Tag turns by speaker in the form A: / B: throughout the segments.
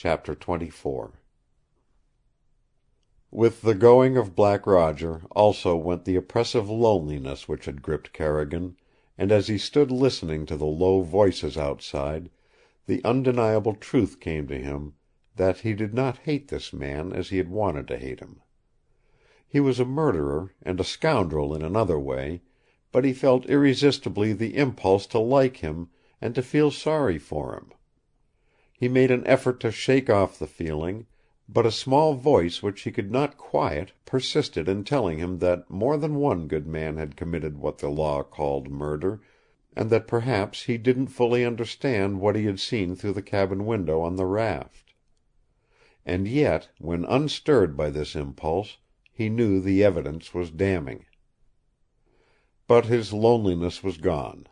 A: Chapter 24 With the going of Black Roger also went the oppressive loneliness which had gripped Carrigan, and as he stood listening to the low voices outside, the undeniable truth came to him that he did not hate this man as he had wanted to hate him. He was a murderer and a scoundrel in another way, but he felt irresistibly the impulse to like him and to feel sorry for him. He made an effort to shake off the feeling, but a small voice which he could not quiet persisted in telling him that more than one good man had committed what the law called murder, and that perhaps he didn't fully understand what he had seen through the cabin window on the raft. And yet, when unstirred by this impulse, he knew the evidence was damning. But his loneliness was gone.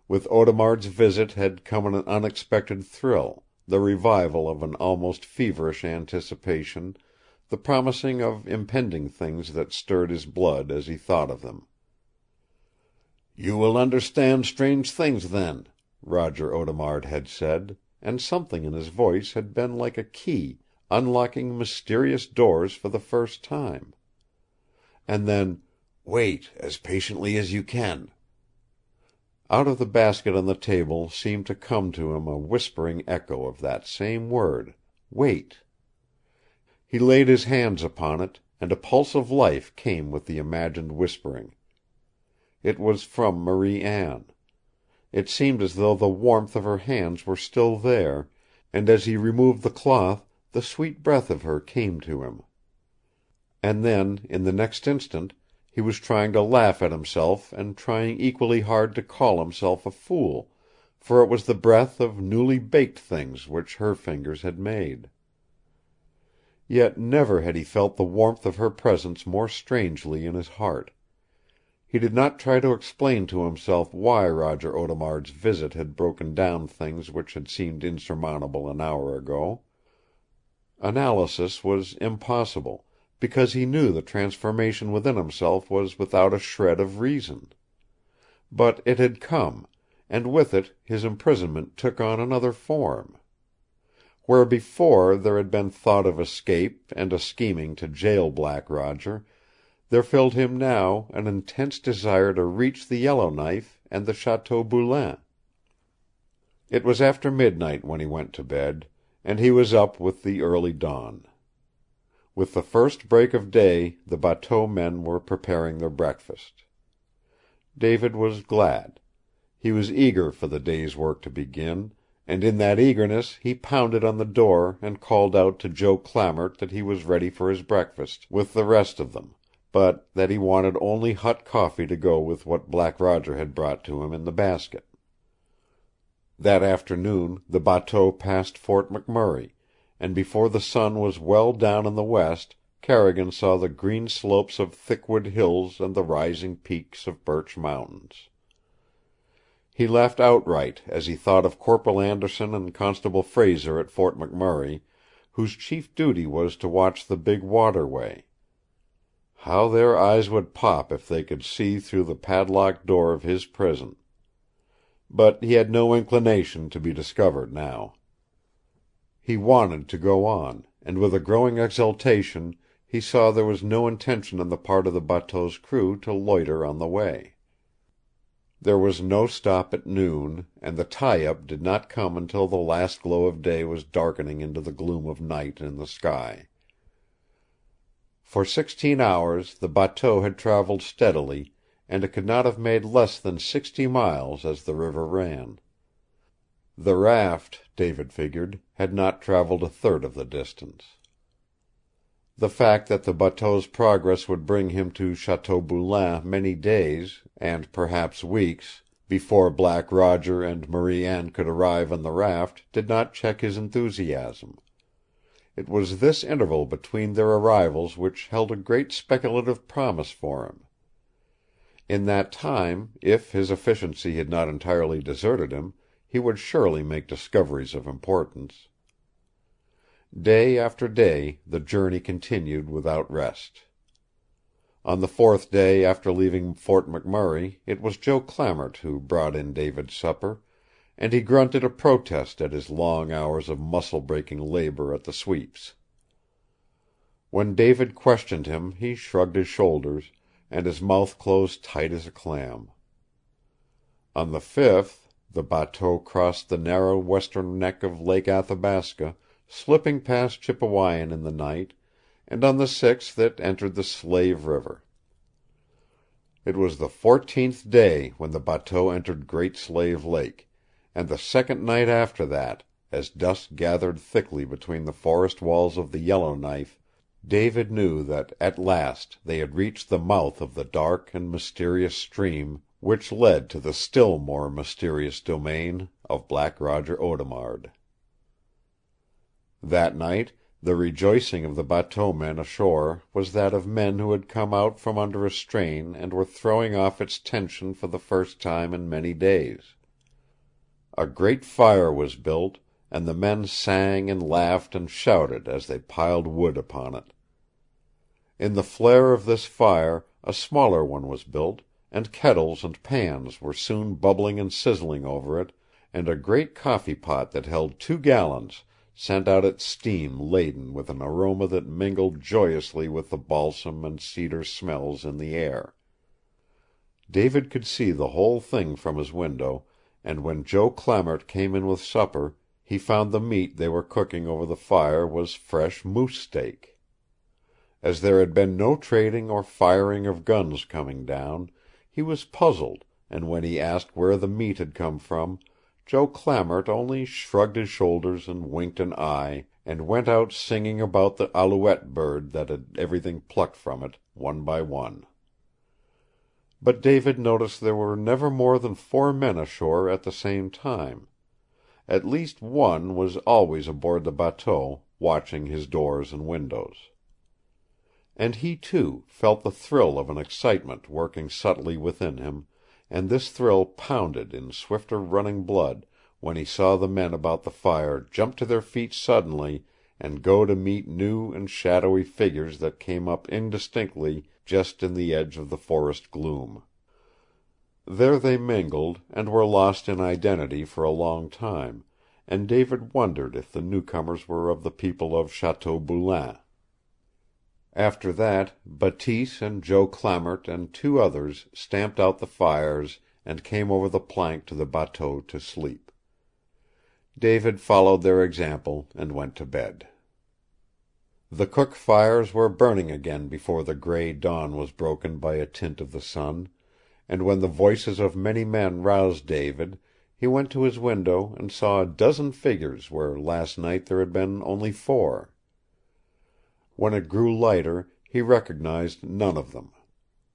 A: With Audemard's visit had come an unexpected thrill, the revival of an almost feverish anticipation, the promising of impending things that stirred his blood as he thought of them. "You will understand strange things then," Roger Audemard had said, and something in his voice had been like a key unlocking mysterious doors for the first time. And then, "Wait as patiently as you can." Out of the basket on the table seemed to come to him a whispering echo of that same word, "wait." He laid his hands upon it, and a pulse of life came with the imagined whispering. It was from Marie Anne. It seemed as though the warmth of her hands were still there, and as he removed the cloth the sweet breath of her came to him. And then, in the next instant, he was trying to laugh at himself and trying equally hard to call himself a fool, for it was the breath of newly baked things which her fingers had made. Yet never had he felt the warmth of her presence more strangely in his heart. He did not try to explain to himself why Roger Audemard's visit had broken down things which had seemed insurmountable an hour ago. Analysis was impossible, because he knew the transformation within himself was without a shred of reason. But it had come, and with it his imprisonment took on another form. Where before there had been thought of escape and a scheming to jail Black Roger, there filled him now an intense desire to reach the Yellowknife and the Chateau Boulain. It was after midnight when he went to bed, and he was up with the early dawn. With the first break of day the bateau men were preparing their breakfast. David was glad. He was eager for the day's work to begin, and in that eagerness he pounded on the door and called out to Joe Clamart that he was ready for his breakfast with the rest of them, but that he wanted only hot coffee to go with what Black Roger had brought to him in the basket. That afternoon the bateau passed Fort McMurray, and before the sun was well down in the west Carrigan saw the green slopes of Thickwood Hills and the rising peaks of Birch Mountains. He laughed outright as he thought of Corporal Anderson and Constable Fraser at Fort McMurray, whose chief duty was to watch the big waterway. How their eyes would pop if they could see through the padlocked door of his prison! But he had no inclination to be discovered now. He wanted to go on, and with a growing exultation he saw there was no intention on the part of the bateau's crew to loiter on the way. There was no stop at noon, and the tie-up did not come until the last glow of day was darkening into the gloom of night in the sky. For 16 hours the bateau had traveled steadily, and it could not have made less than 60 miles as the river ran. The raft, David figured, had not traveled a third of the distance. The fact that the bateau's progress would bring him to Chateau Boulain many days, and perhaps weeks, before Black Roger and Marie Anne could arrive on the raft did not check his enthusiasm. It was this interval between their arrivals which held a great speculative promise for him. In that time, if his efficiency had not entirely deserted him, he would surely make discoveries of importance. Day after day the journey continued without rest. On the 4th day after leaving Fort McMurray it was Joe Clamart who brought in David's supper, and he grunted a protest at his long hours of muscle-breaking labor at the sweeps. When David questioned him he shrugged his shoulders, and his mouth closed tight as a clam. On the 5th, the bateau crossed the narrow western neck of Lake Athabasca, slipping past Chipewyan in the night, and on the 6th it entered the Slave River. It was the 14th day when the bateau entered Great Slave Lake, and the second night after that, as dusk gathered thickly between the forest walls of the Yellowknife, David knew that at last they had reached the mouth of the dark and mysterious stream which led to the still more mysterious domain of Black Roger Audemard. That night the rejoicing of the bateau men ashore was that of men who had come out from under a strain and were throwing off its tension for the first time in many days. A great fire was built, and the men sang and laughed and shouted as they piled wood upon it. In the flare of this fire a smaller one was built, and kettles and pans were soon bubbling and sizzling over it, and a great coffee pot that held 2 gallons sent out its steam laden with an aroma that mingled joyously with the balsam and cedar smells in the air. David could see the whole thing from his window, and when Joe Clamart came in with supper, he found the meat they were cooking over the fire was fresh moose steak. As there had been no trading or firing of guns coming down, he was puzzled, and when he asked where the meat had come from, Joe Clamart only shrugged his shoulders and winked an eye, and went out singing about the alouette bird that had everything plucked from it, one by one. But David noticed there were never more than 4 men ashore at the same time. At least one was always aboard the bateau, watching his doors and windows. And he, too, felt the thrill of an excitement working subtly within him, and this thrill pounded in swifter running blood when he saw the men about the fire jump to their feet suddenly and go to meet new and shadowy figures that came up indistinctly just in the edge of the forest gloom. There they mingled, and were lost in identity for a long time, and David wondered if the newcomers were of the people of Chateau Boulain. After that, Bateese and Joe Clamart and 2 others stamped out the fires and came over the plank to the bateau to sleep. David followed their example and went to bed. The cook fires were burning again before the gray dawn was broken by a tint of the sun, and when the voices of many men roused David, he went to his window and saw a dozen figures where last night there had been only 4. When it grew lighter, he recognized none of them.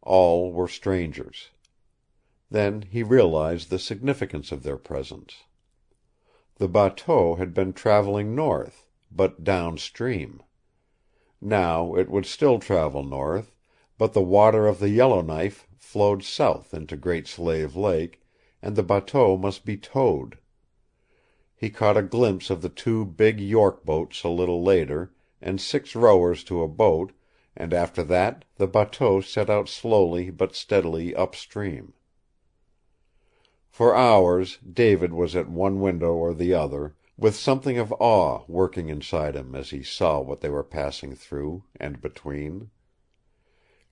A: All were strangers. Then he realized the significance of their presence. The bateau had been traveling north, but downstream. Now it would still travel north, but the water of the Yellowknife flowed south into Great Slave Lake, and the bateau must be towed. He caught a glimpse of the 2 big York boats a little later, and 6 rowers to a boat, and after that the bateau set out slowly but steadily upstream. For hours David was at one window or the other, with something of awe working inside him as he saw what they were passing through and between.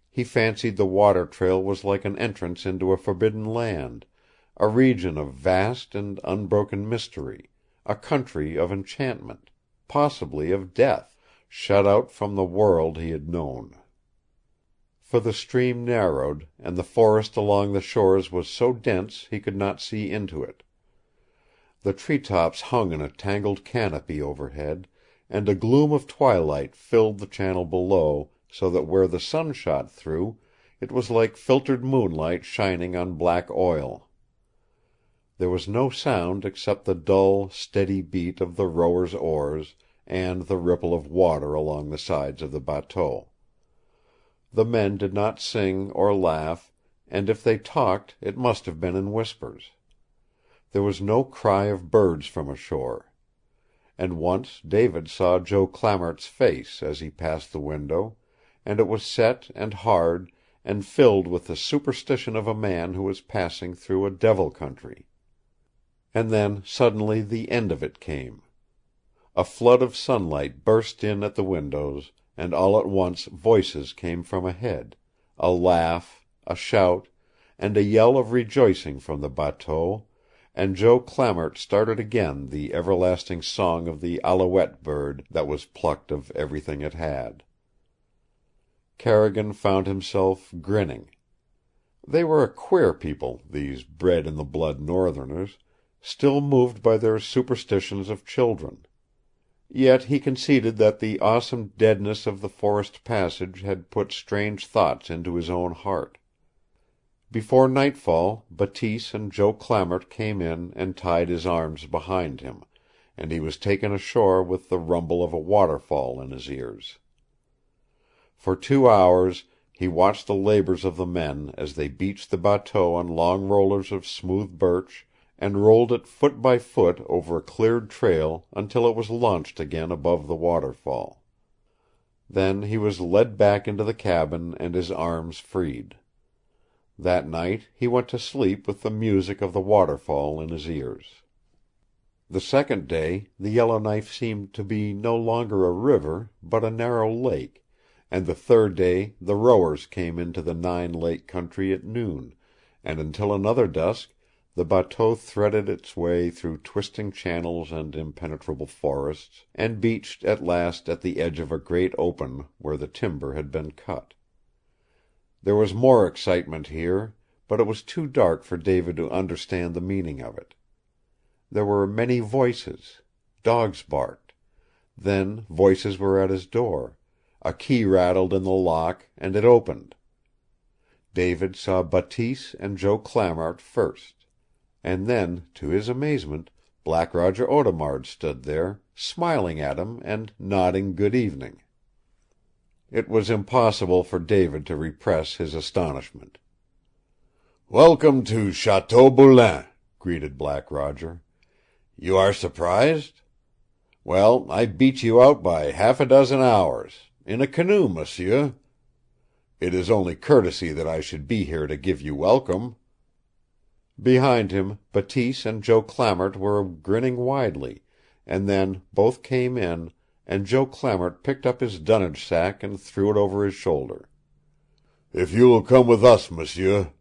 A: He fancied the water trail was like an entrance into a forbidden land, a region of vast and unbroken mystery, a country of enchantment, possibly of death, shut out from the world he had known. For the stream narrowed, and the forest along the shores was so dense he could not see into it. The treetops hung in a tangled canopy overhead, and a gloom of twilight filled the channel below, so that where the sun shot through, it was like filtered moonlight shining on black oil. There was no sound except the dull, steady beat of the rowers' oars and the ripple of water along the sides of the bateau. The men did not sing or laugh, and if they talked it must have been in whispers. There was no cry of birds from ashore. And once David saw Joe Clamart's face as he passed the window, and it was set and hard and filled with the superstition of a man who was passing through a devil country. And then suddenly the end of it came. A flood of sunlight burst in at the windows, and all at once voices came from ahead, a laugh, a shout, and a yell of rejoicing from the bateau, and Joe Clamart started again the everlasting song of the alouette bird that was plucked of everything it had. Carrigan found himself grinning. They were a queer people, these bred-in-the-blood Northerners, still moved by their superstitions of children. Yet he conceded that the awesome deadness of the forest passage had put strange thoughts into his own heart. Before nightfall Bateese and Joe Clamart came in and tied his arms behind him, and he was taken ashore with the rumble of a waterfall in his ears. For 2 hours he watched the labors of the men as they beached the bateau on long rollers of smooth birch, and rolled it foot by foot over a cleared trail until it was launched again above the waterfall. Then he was led back into the cabin and his arms freed. That night he went to sleep with the music of the waterfall in his ears. The second day the Yellowknife seemed to be no longer a river, but a narrow lake, and the third day the rowers came into the 9-Lake country at noon, and until another dusk the bateau threaded its way through twisting channels and impenetrable forests, and beached at last at the edge of a great open where the timber had been cut. There was more excitement here, but it was too dark for David to understand the meaning of it. There were many voices. Dogs barked. Then voices were at his door. A key rattled in the lock, and it opened. David saw Bateese and Joe Clamart first. And then, to his amazement, Black Roger Audemard stood there, smiling at him and nodding good evening. It was impossible for David to repress his astonishment. "Welcome to Chateau Boulain," greeted Black Roger. "You are surprised? Well, I beat you out by 6 hours. In a canoe, monsieur. It is only courtesy that I should be here to give you welcome." Behind him, Bateese and Joe Clamart were grinning widely, and then both came in, and Joe Clamart picked up his dunnage sack and threw it over his shoulder. "If you will come with us, monsieur."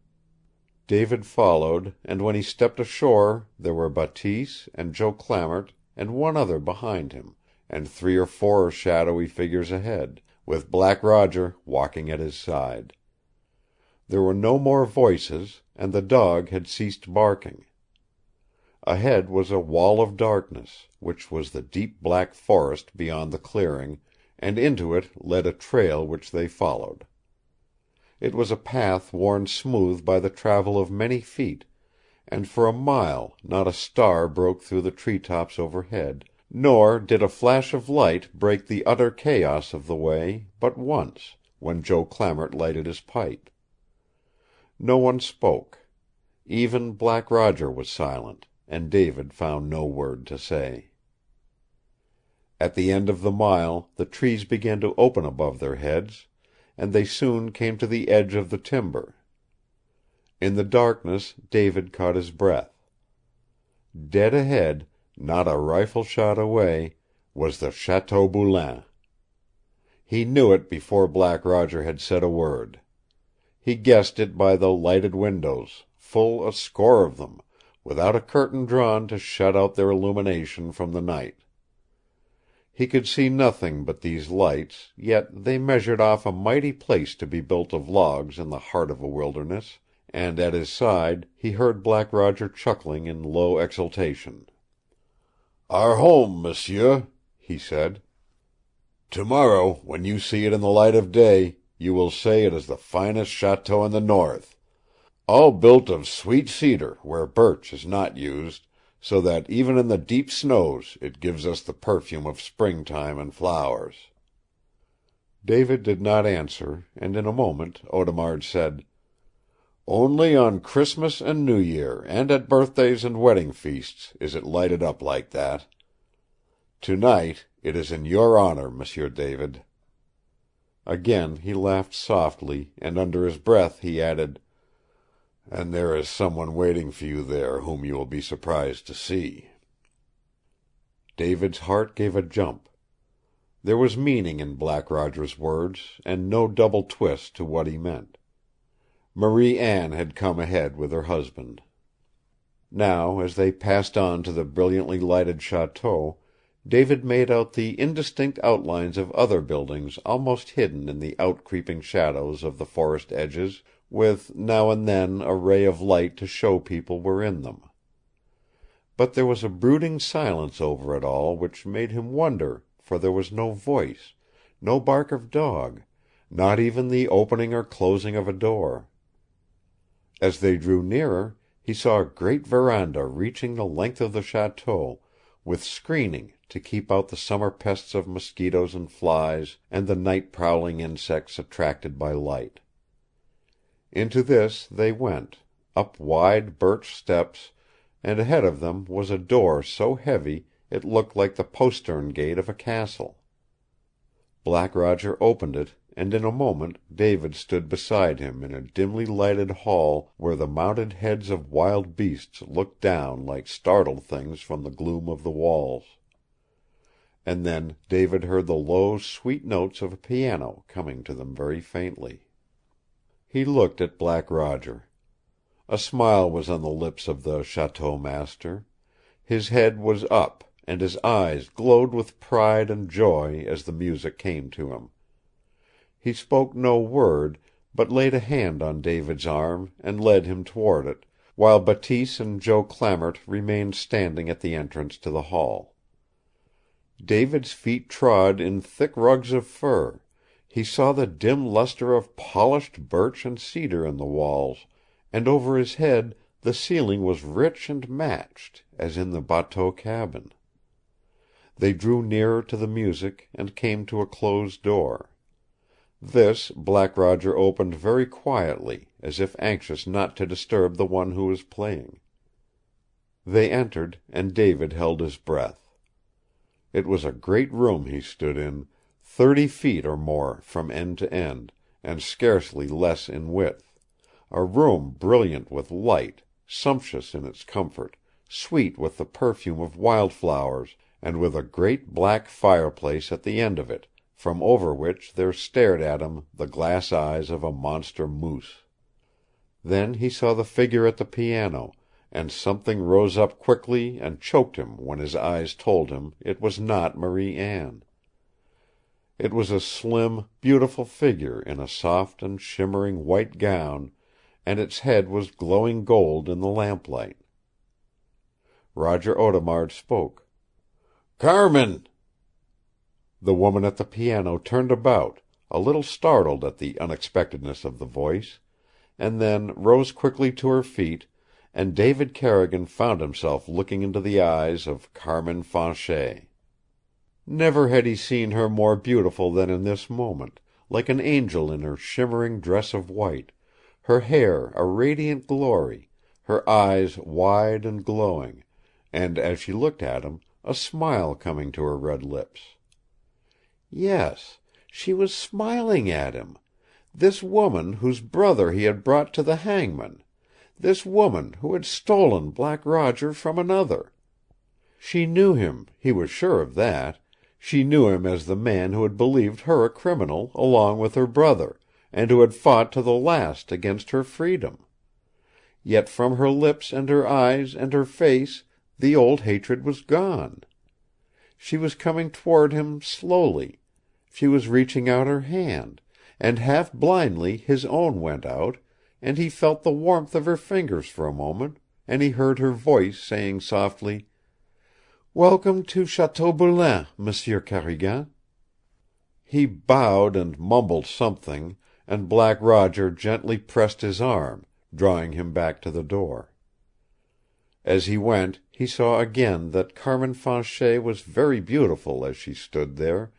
A: David followed, and when he stepped ashore there were Bateese and Joe Clamart and one other behind him, and 3 or 4 shadowy figures ahead, with Black Roger walking at his side. There were no more voices, and the dog had ceased barking. Ahead was a wall of darkness, which was the deep black forest beyond the clearing, and into it led a trail which they followed. It was a path worn smooth by the travel of many feet, and for a mile not a star broke through the tree-tops overhead, nor did a flash of light break the utter chaos of the way but once, when Joe Clamart lighted his pipe. No one spoke. Even Black Roger was silent, and David found no word to say. At the end of the mile the trees began to open above their heads, and they soon came to the edge of the timber. In the darkness David caught his breath. Dead ahead, not a rifle shot away, was the Chateau Boulain. He knew it before Black Roger had said a word. He guessed it by the lighted windows, full a score of them, without a curtain drawn to shut out their illumination from the night. He could see nothing but these lights, yet they measured off a mighty place to be built of logs in the heart of a wilderness, and at his side he heard Black Roger chuckling in low exultation. "Our home, monsieur," he said. "Tomorrow, when you see it in the light of day, you will say it is the finest chateau in the north. All built of sweet cedar where birch is not used, so that even in the deep snows it gives us the perfume of springtime and flowers." David did not answer, and in a moment Audemard said, "Only on Christmas and New Year and at birthdays and wedding feasts is it lighted up like that. Tonight it is in your honor, Monsieur David." Again he laughed softly, and under his breath he added, And there is someone waiting for you there whom you will be surprised to see." David's heart gave a jump. There was meaning in Black Roger's words, and no double twist to what he meant. Marie Anne had come ahead with her husband. Now, as they passed on to the brilliantly lighted chateau, David made out the indistinct outlines of other buildings almost hidden in the out-creeping shadows of the forest edges, with now and then a ray of light to show people were in them. But there was a brooding silence over it all which made him wonder, for there was no voice, no bark of dog, not even the opening or closing of a door. As they drew nearer, he saw a great veranda reaching the length of the chateau, with screening to keep out the summer pests of mosquitoes and flies and the night-prowling insects attracted by light. Into this they went, up wide birch steps, and ahead of them was a door so heavy it looked like the postern gate of a castle. Black Roger opened it, and in a moment David stood beside him in a dimly lighted hall where the mounted heads of wild beasts looked down like startled things from the gloom of the walls. And then David heard the low, sweet notes of a piano coming to them very faintly. He looked at Black Roger. A smile was on the lips of the chateau master. His head was up, and his eyes glowed with pride and joy as the music came to him. He spoke no word, but laid a hand on David's arm and led him toward it, while Bateese and Joe Clamart remained standing at the entrance to the hall. David's feet trod in thick rugs of fur. He saw the dim luster of polished birch and cedar in the walls, and over his head the ceiling was rich and matched, as in the bateau cabin. They drew nearer to the music and came to a closed door. This Black Roger opened very quietly, as if anxious not to disturb the one who was playing. They entered, and David held his breath. It was a great room he stood in, 30 feet or more from end to end, and scarcely less in width, a room brilliant with light, sumptuous in its comfort, sweet with the perfume of wildflowers, and with a great black fireplace at the end of it, from over which there stared at him the glass eyes of a monster moose. Then he saw the figure at the piano, and something rose up quickly and choked him when his eyes told him it was not Marie Anne. It was a slim, beautiful figure in a soft and shimmering white gown, and its head was glowing gold in the lamplight. Roger Audemard spoke. "Carmin!" The woman at the piano turned about, a little startled at the unexpectedness of the voice, and then rose quickly to her feet, and David Carrigan found himself looking into the eyes of Carmin Fanchet. Never had he seen her more beautiful than in this moment, like an angel in her shimmering dress of white, her hair a radiant glory, her eyes wide and glowing, and as she looked at him, a smile coming to her red lips. Yes, she was smiling at him, this woman whose brother he had brought to the hangman, this woman who had stolen Black Roger from another. She knew him, he was sure of that. She knew him as the man who had believed her a criminal along with her brother, and who had fought to the last against her freedom. Yet from her lips and her eyes and her face the old hatred was gone. She was coming toward him slowly. She was reaching out her hand, and half blindly his own went out, and he felt the warmth of her fingers for a moment, and he heard her voice saying softly, "Welcome to Chateau Boulain, Monsieur Carrigan." He bowed and mumbled something, and Black Roger gently pressed his arm, drawing him back to the door. As he went, he saw again that Carmin Fanchet was very beautiful as she stood there,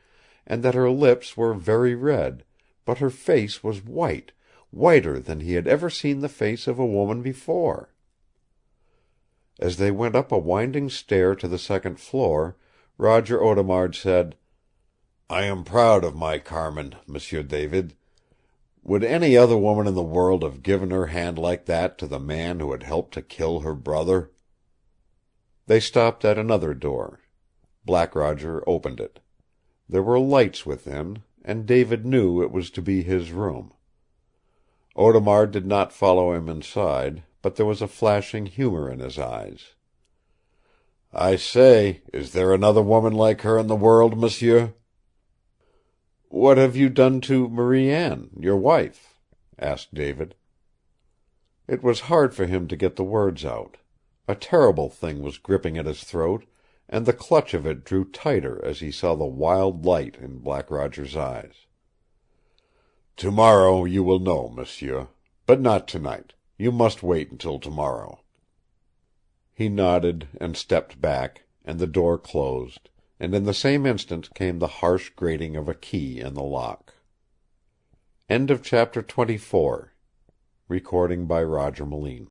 A: and that her lips were very red, but her face was white, whiter than he had ever seen the face of a woman before. As they went up a winding stair to the second floor, Roger Audemard said, "I am proud of my Carmin, M'sieu David. Would any other woman in the world have given her hand like that to the man who had helped to kill her brother? They stopped at another door. Black Roger opened it. There were lights within, and David knew it was to be his room. Audemard did not follow him inside, but there was a flashing humor in his eyes. "I say, is there another woman like her in the world, monsieur?" "What have you done to Marie Anne, your wife?" asked David. It was hard for him to get the words out. A terrible thing was gripping at his throat, and the clutch of it drew tighter as he saw the wild light in Black Roger's eyes. "Tomorrow you will know, monsieur. But not tonight. You must wait until tomorrow." He nodded and stepped back, and the door closed, and in the same instant came the harsh grating of a key in the lock. Chapter 24. Recording by Roger Moline.